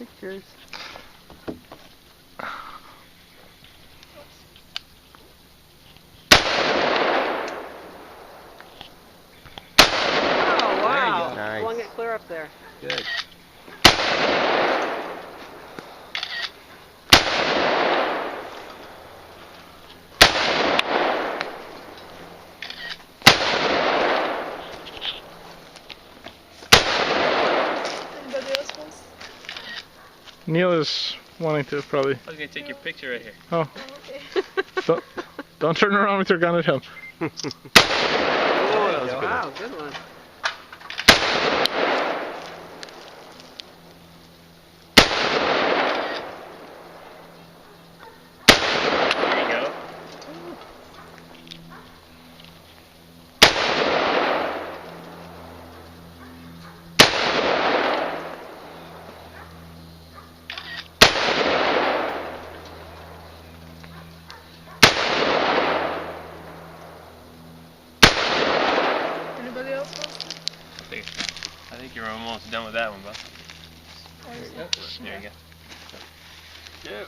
pictures. Oh, wow. Nice. Flung it clear up there. Good. Anybody else wants? Neil is wanting to probably. I was gonna take your picture right here. Oh. Okay. Don't turn around with your gun at him. Oh, that was good. Wow, good one. There you go. Anybody else wants? I think you're almost done with that one, bud. There you There you go. Yeah.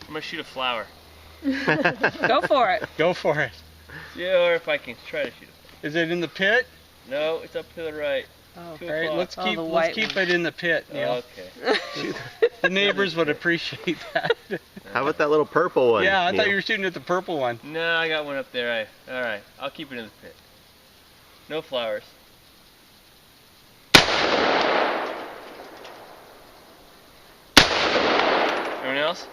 I'm gonna shoot a flower. Go for it. Go for it. Yeah, or if I can try to shoot it. Is it in the pit? No, it's up to the right. Oh, 2 All right, o'clock. let's Oh, keep the white it in the pit, Neil. Okay. The neighbors would appreciate that. How about that little purple one? Yeah, I Neil? thought you were shooting at the purple one. No, I got one up there. Alright, I'll keep it in the pit. No flowers. Everyone else?